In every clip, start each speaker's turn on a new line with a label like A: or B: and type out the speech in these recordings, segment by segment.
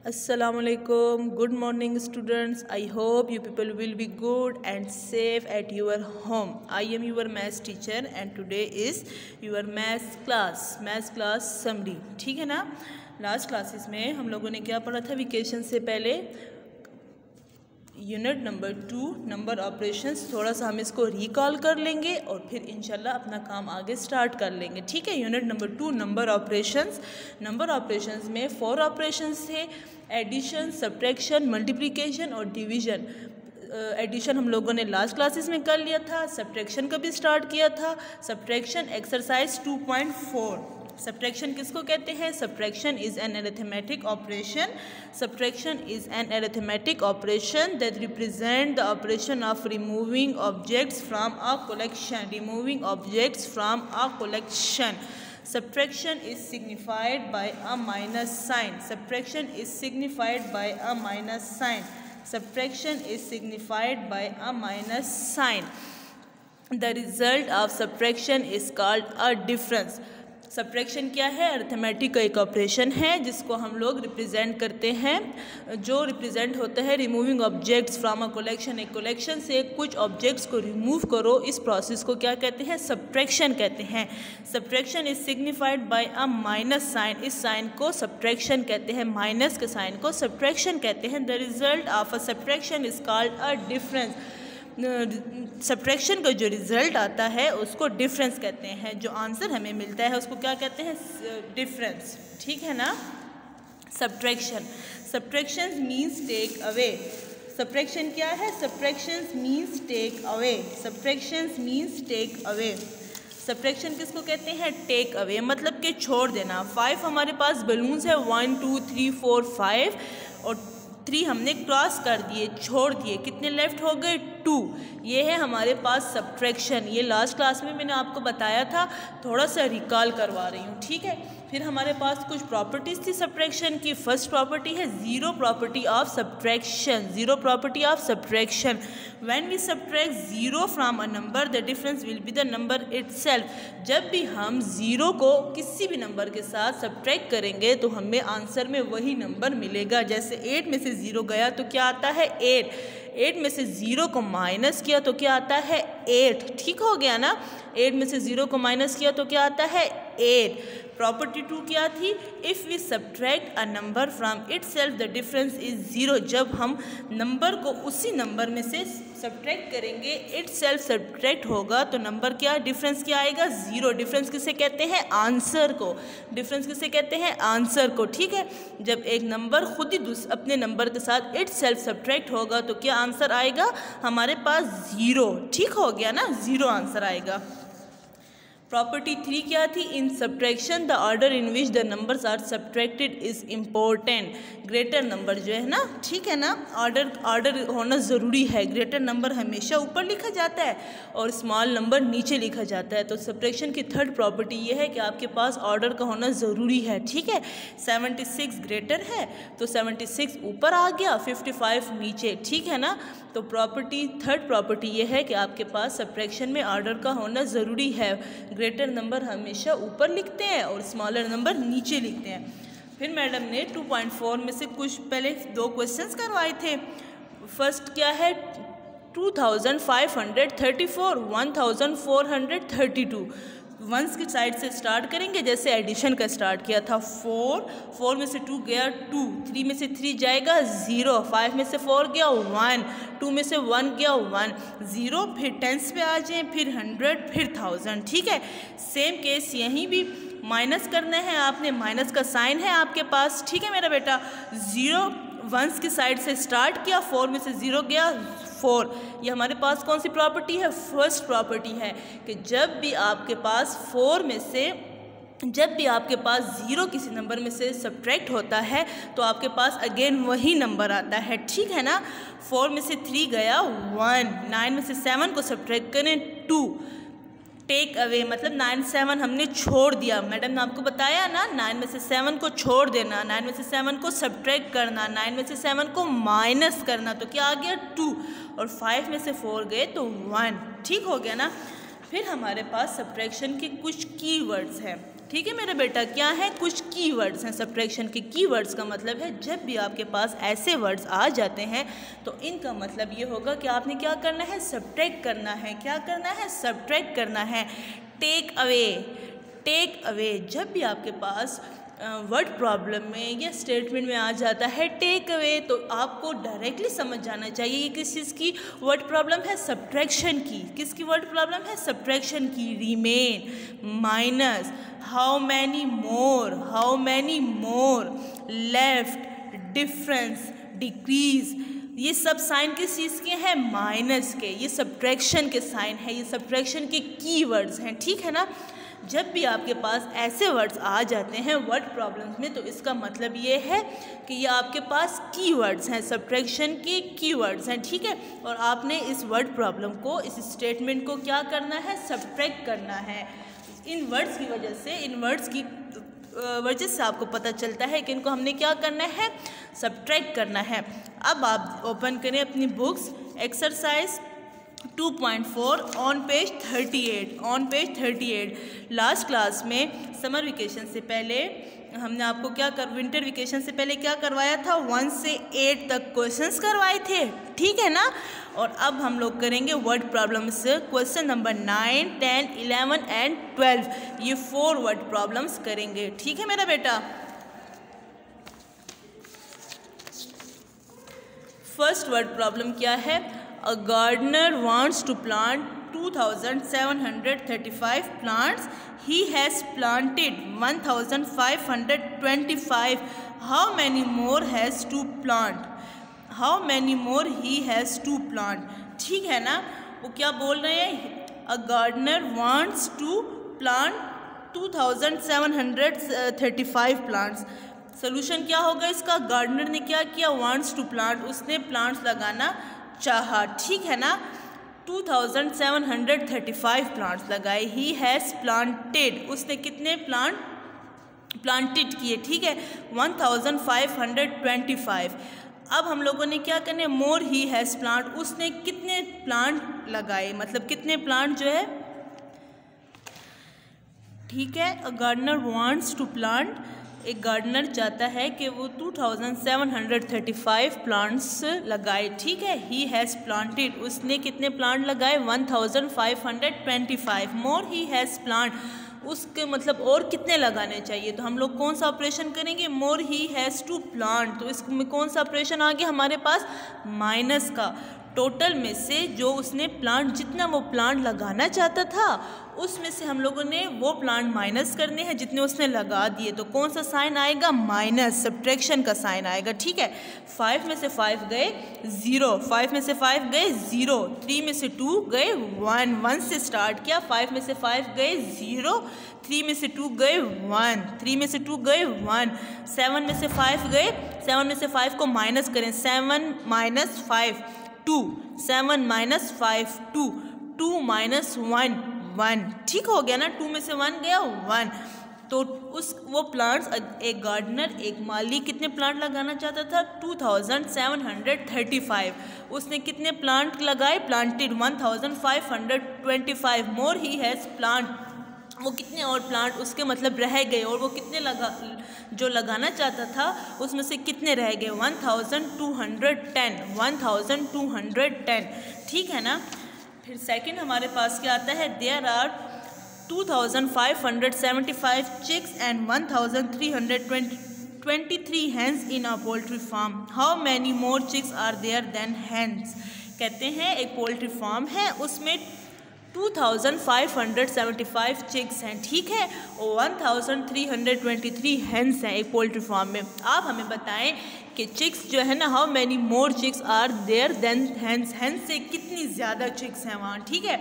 A: Assalamualaikum. Good morning students. I hope you people will be good and safe at your home. I am your maths teacher and today is your maths class summary. ठीक है ना। Last classes में हम लोगों ने क्या पढ़ा था वेकेशन से पहले? Unit number 2 number operations. थोड़ा सा हम इसको रिकॉल कर लेंगे और फिर इंशाल्लाह अपना काम आगे स्टार्ट कर लेंगे। ठीक है। Unit number 2 number operations. Number operations में 4 ऑपरेशंस थे: एडिशन, सब्ट्रैक्शन, मल्टीप्लिकेशन और डिवीज़न। एडिशन हम लोगों ने लास्ट क्लासेस में कर लिया था। सब्ट्रैक्शन का भी स्टार्ट किया था। Subtraction exercise 2.4। सब्ट्रैक्शन किसको कहते हैं? Subtraction is an arithmetic operation. Subtraction is an arithmetic operation that represent the operation of removing objects from a collection. Removing objects from a collection. Subtraction is signified by a minus sign. Subtraction is signified by a minus sign. Subtraction is signified by a minus sign. The result of subtraction is called a difference. Subtraction क्या है? Arithmetic का एक operation है जिसको हम लोग represent करते हैं, जो रिप्रेजेंट होता है removing objects from a collection. एक कलेक्शन से कुछ ऑब्जेक्ट्स को रिमूव करो, इस प्रोसेस को क्या कहते हैं? सब्ट्रैक्शन कहते हैं। Subtraction is signified by a minus sign. इस साइन को सब्ट्रैक्शन कहते हैं, माइनस के साइन को सब्ट्रैक्शन कहते हैं। The result of a subtraction is called a difference. Subtraction का जो रिज़ल्ट आता है उसको डिफरेंस कहते हैं। जो आंसर हमें मिलता है उसको क्या कहते हैं? डिफरेंस। ठीक है ना। Subtraction means take away. Subtraction क्या है? Subtraction means take away. Subtraction means take away. Subtraction किसको कहते हैं? टेक अवे, मतलब कि छोड़ देना। 5 हमारे पास बलून्स है, 1 2 3 4 5 और 3 हमने क्रॉस कर दिए, छोड़ दिए। कितने लेफ्ट हो गए? 2। ये है हमारे पास सब्ट्रैक्शन। ये लास्ट क्लास में मैंने आपको बताया था, थोड़ा सा रिकॉल करवा रही हूँ। ठीक है। फिर हमारे पास कुछ प्रॉपर्टीज़ थी सब्ट्रैक्शन की। फर्स्ट प्रॉपर्टी है zero property of subtraction. Zero property of subtraction. When we subtract zero from a number the difference will be the number itself. जब भी हम ज़ीरो को किसी भी नंबर के साथ सब्ट्रैक्ट करेंगे तो हमें आंसर में वही नंबर मिलेगा। जैसे 8 में से 0 गया तो क्या आता है? 8। 8 में से 0 को माइनस किया तो क्या आता है? 8। ठीक हो गया ना। 8 में से 0 को माइनस किया तो क्या आता है? 8। प्रॉपर्टी 2 क्या थी? If we subtract a number from itself the difference is 0। जब हम नंबर को उसी नंबर में से सब्ट्रैक्ट करेंगे, इटसेल्फ सब्ट्रैक्ट होगा तो नंबर क्या, डिफरेंस क्या आएगा? 0। डिफरेंस किसे कहते हैं? आंसर को। डिफरेंस किसे कहते हैं? आंसर को। ठीक है। जब एक नंबर खुद ही अपने नंबर के साथ इटसेल्फ सब्ट्रैक्ट होगा तो क्या आंसर आएगा? हमारे पास 0। ठीक हो गया ना। 0 आंसर आएगा। प्रॉपर्टी 3 क्या थी? In subtraction the order in which the numbers are subtracted is important. Greater number जो है ना, ठीक है ना, ऑर्डर होना ज़रूरी है। ग्रेटर नंबर हमेशा ऊपर लिखा जाता है और स्मॉल नंबर नीचे लिखा जाता है। तो सब्ट्रैक्शन की थर्ड प्रॉपर्टी ये है कि आपके पास ऑर्डर का होना ज़रूरी है। ठीक है। 76 ग्रेटर है तो 76 ऊपर आ गया, 55 नीचे। ठीक है ना। तो थर्ड प्रॉपर्टी ये है कि आपके पास सब्ट्रैक्शन में ऑर्डर का होना ज़रूरी है। ग्रेटर नंबर हमेशा ऊपर लिखते हैं और स्मॉलर नंबर नीचे लिखते हैं। फिर मैडम ने 2.4 में से कुछ पहले 2 क्वेश्चंस करवाए थे। फर्स्ट क्या है? 2534, 1432। वंस की साइड से स्टार्ट करेंगे, जैसे एडिशन का स्टार्ट किया था। 4 में से 2 गया 2, 3 में से 3 जाएगा 0, 5 में से 4 गया 1, 2 में से 1 गया 1, 0। फिर टेंस पे आ जाएं, फिर 100, फिर 1000। ठीक है। सेम केस यहीं भी माइनस करना है आपने, माइनस का साइन है आपके पास। ठीक है मेरा बेटा। 0 वंस की साइड से स्टार्ट किया, 4 में से 0 गया 4। ये हमारे पास कौन सी प्रॉपर्टी है? फर्स्ट प्रॉपर्टी है कि जब भी आपके पास 0 किसी नंबर में से सब्ट्रैक्ट होता है तो आपके पास अगेन वही नंबर आता है। ठीक है ना। 4 में से 3 गया 1, 9 में से 7 को सब्ट्रैक्ट करें 2। टेक अवे मतलब 9 7 हमने छोड़ दिया। मैडम ने आपको बताया ना, 9 में से 7 को छोड़ देना, 9 में से 7 को सब्ट्रैक्ट करना, 9 में से 7 को माइनस करना, तो क्या आ गया? 2। और 5 में से 4 गए तो 1। ठीक हो गया ना। फिर हमारे पास सब्ट्रैक्शन के कुछ कीवर्ड्स हैं। ठीक है मेरा बेटा, क्या है, कुछ कीवर्ड्स हैं। सब्ट्रैक्शन के कीवर्ड्स का मतलब है जब भी आपके पास ऐसे वर्ड्स आ जाते हैं तो इनका मतलब ये होगा कि आपने क्या करना है, सब्ट्रैक्ट करना है। क्या करना है, सब्ट्रैक्ट करना है। टेक अवे, टेक अवे, जब भी आपके पास वर्ड प्रॉब्लम में या स्टेटमेंट में आ जाता है टेक अवे, तो आपको डायरेक्टली समझ जाना चाहिए ये किस चीज़ की वर्ड प्रॉब्लम है, सब्ट्रैक्शन की। किसकी वर्ड प्रॉब्लम है, सब्ट्रैक्शन की। Remain, minus, how many more, left, difference, decrease, ये सब साइन किस चीज़ के हैं, माइनस के। ये सब्ट्रैक्शन के साइन है, ये सब्ट्रैक्शन के कीवर्ड्स हैं, ठीक है ना। जब भी आपके पास ऐसे वर्ड्स आ जाते हैं वर्ड प्रॉब्लम्स में तो इसका मतलब ये है कि ये आपके पास कीवर्ड्स हैं, सब्ट्रैक्शन के कीवर्ड्स हैं, ठीक है। और आपने इस वर्ड प्रॉब्लम को, इस स्टेटमेंट को क्या करना है, सब्ट्रैक्ट करना है। इन वर्ड्स की वजह से, इन वर्ड्स की वजह से आपको पता चलता है कि इनको हमने क्या करना है, सब्ट्रैक्ट करना है। अब आप ओपन करें अपनी books, exercise 2.4 on page 38, on page 38। Last class में समर वेकेशन से पहले हमने आपको क्या विंटर वेकेशन से पहले क्या करवाया था, 1 से 8 तक क्वेश्चंस करवाए थे, ठीक है ना। और अब हम लोग करेंगे word problems, question number 9, 10, 11 and 12, ये 4 वर्ड प्रॉब्लम्स करेंगे, ठीक है मेरा बेटा। फर्स्ट वर्ड प्रॉब्लम क्या है, A gardener wants to plant 2,735 plants. He has planted 1,525. How many more has to plant? How many more he has to plant? ठीक है ना। वो क्या बोल रहे हैं, A gardener wants to plant 2,735 plants. Solution क्या होगा इसका, गार्डनर ने क्या किया, wants to plant, उसने प्लांट्स लगाना चाहा, ठीक है ना। 2,735 प्लांट्स लगाए। ही हैज़ प्लांटेड, उसने कितने प्लांटेड किए, ठीक है, 1,525। अब हम लोगों ने क्या करना है, मोर ही हैज़ प्लांट, उसने कितने प्लांट लगाए, मतलब कितने प्लांट जो है, ठीक है। A gardener wants to plant, एक गार्डनर चाहता है कि वो 2,735 प्लांट्स लगाए, ठीक है। ही हैज़ प्लांटेड, उसने कितने प्लांट लगाए, 1,525। मोर ही हैज़ प्लांट, उसके मतलब और कितने लगाने चाहिए, तो हम लोग कौन सा ऑपरेशन करेंगे, मोर ही हैज़ टू प्लांट, तो इसमें कौन सा ऑपरेशन आ गया हमारे पास, माइनस का। टोटल में से जो उसने प्लांट, जितना वो प्लांट लगाना चाहता था उसमें से हम लोगों ने वो प्लांट माइनस करने हैं जितने उसने लगा दिए, तो कौन सा साइन आएगा, माइनस, सब्ट्रैक्शन का साइन आएगा, ठीक है। 5 में से 5 गए 0, 5 में से 5 गए 0, 3 में से 2 गए 1, 1 से स्टार्ट किया, 5 में से 5 गए 0, 3 में से 2 गए 1, 3 में से 2 गए 1, 7 में से 5 गए, 7 में से 5 को माइनस करें, 7 माइनस 5 2, 7 माइनस 5 2, 2 माइनस 1 1, ठीक हो गया ना। 2 में से 1 गया 1, तो वो प्लांट्स, एक गार्डनर, एक माली कितने प्लांट लगाना चाहता था, 2,735। उसने कितने प्लांट लगाए, planted 1,525। More he has plant, वो कितने और प्लांट उसके मतलब रह गए, और वो कितने जो लगाना चाहता था उसमें से कितने रह गए, 1,210, ठीक है ना। फिर सेकंड हमारे पास क्या आता है, there are 2,575 chicks and 1,323 hens in a poultry farm. How many more chicks are there than hens? कहते हैं एक पोल्ट्री फार्म है, उसमें 2,575 चिक्स हैं, ठीक है, और 1,323 हेंस हैं एक पोल्ट्री फार्म में। आप हमें बताएं कि चिक्स जो है ना, how many more chicks are there than hens, hens से कितनी ज़्यादा चिक्स हैं वहाँ, ठीक है।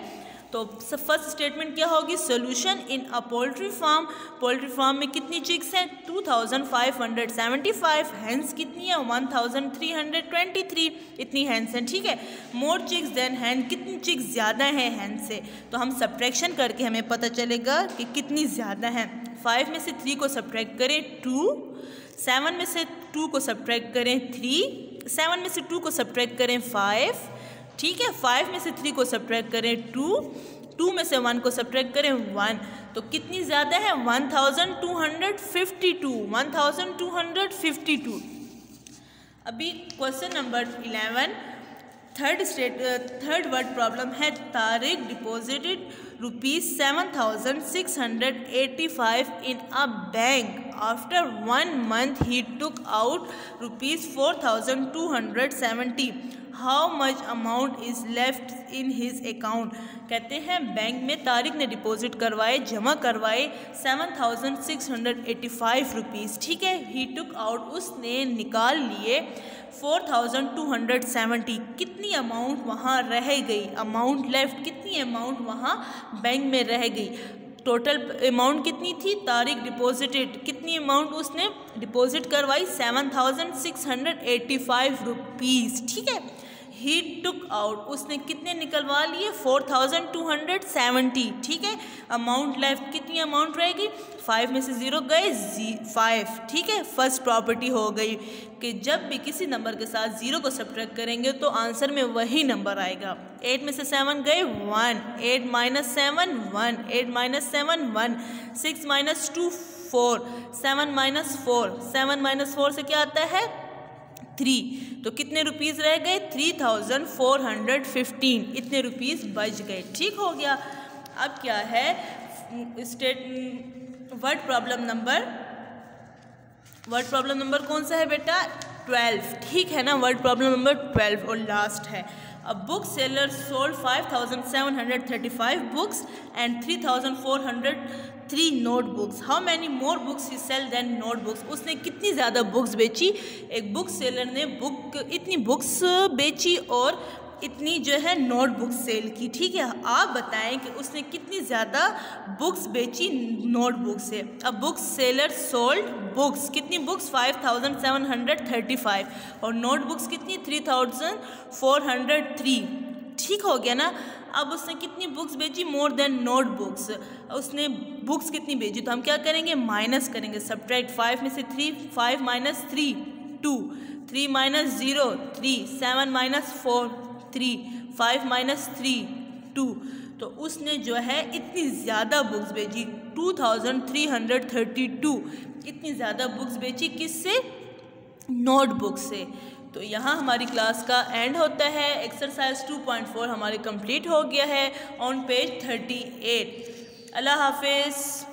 A: तो फर्स्ट स्टेटमेंट क्या होगी, solution in a poultry farm, poultry farm में कितनी चिक्स हैं, 2,575, हेंस कितनी है, 1,323, इतनी हेंस हैं, ठीक है। मोर चिक्स देन हैन, कितनी चिक्स ज़्यादा हैं हैन से, तो हम सब्ट्रैक्शन करके हमें पता चलेगा कि कितनी ज़्यादा हैं। 5 में से 3 को सब्ट्रैक्ट करें 2, 7 में से 2 को सब्ट्रैक्ट करें 3, 7 में से 2 को सब्ट्रैक्ट करें 5, ठीक है। 5 में से 3 को सब्ट्रैक्ट करें 2, 2 में से 1 को सब्ट्रैक्ट करें 1, तो कितनी ज़्यादा है 1252, 1252। अभी question number 11, third word problem है Tariq deposited ₹7,685 in a bank. After 1 month he took out ₹4,270. How much amount is left in his account? कहते हैं बैंक में तारिक ने डिपॉजिट करवाए, जमा करवाए 7,685 रुपीज़, ठीक है। ही टुक आउट, उसने निकाल लिए 4,270। कितनी अमाउंट वहाँ रह गई, अमाउंट लेफ्ट, कितनी अमाउंट वहाँ बैंक में रह गई। टोटल अमाउंट कितनी थी, तारिक डिपॉजिटेड, कितनी अमाउंट उसने डिपॉजिट करवाई 7,685 रुपीज़, ठीक है। ही टुक आउट, उसने कितने निकलवा लिए 4,270, ठीक है। अमाउंट लेफ्ट, कितनी अमाउंट रहेगी, 5 में से 0 गए 5, ठीक है। फर्स्ट प्रॉपर्टी हो गई कि जब भी किसी नंबर के साथ 0 को सब्ट्रैक्ट करेंगे तो आंसर में वही नंबर आएगा। 8 में से 7 गए 1, 8 - 7 1, 8 - 7 1, 6 - 2 4, 7 - 4, 7 - 4 से क्या आता है 3, तो कितने रुपीज़ रह गए 3,415, इतने रुपीज़ बच गए, ठीक हो गया। अब क्या है वर्ड प्रॉब्लम नंबर कौन सा है बेटा 12, ठीक है ना। वर्ड प्रॉब्लम नंबर 12 और लास्ट है। A bookseller sold 5,735 books and 3,403 notebooks. How many more books he sell than notebooks? उसने कितनी ज़्यादा बुक्स बेची, एक बुक सेलर ने इतनी बुक्स बेची और इतनी जो है नोटबुक सेल की, ठीक है। आप बताएं कि उसने कितनी ज़्यादा बुक्स बेची नोटबुक से। अब बुक सेलर सोल्ड बुक्स, कितनी बुक्स 5,735 और नोटबुक्स कितनी 3,403, ठीक हो गया ना। अब उसने कितनी बुक्स बेची मोर देन नोटबुक्स, उसने बुक्स कितनी बेची, तो हम क्या करेंगे माइनस करेंगे, सब्ट्रैक्ट 5 में से 3, 5 - 3 2, 3 - 0 3, 7 - 4 3, 5 - 3 2, तो उसने जो है इतनी ज़्यादा बुक्स बेची 2,332, इतनी ज़्यादा बुक्स बेची किससे, नोटबुक से। तो यहाँ हमारी क्लास का एंड होता है। एक्सरसाइज 2.4 हमारे कंप्लीट हो गया है ऑन पेज 38। अल्लाह हाफिज़।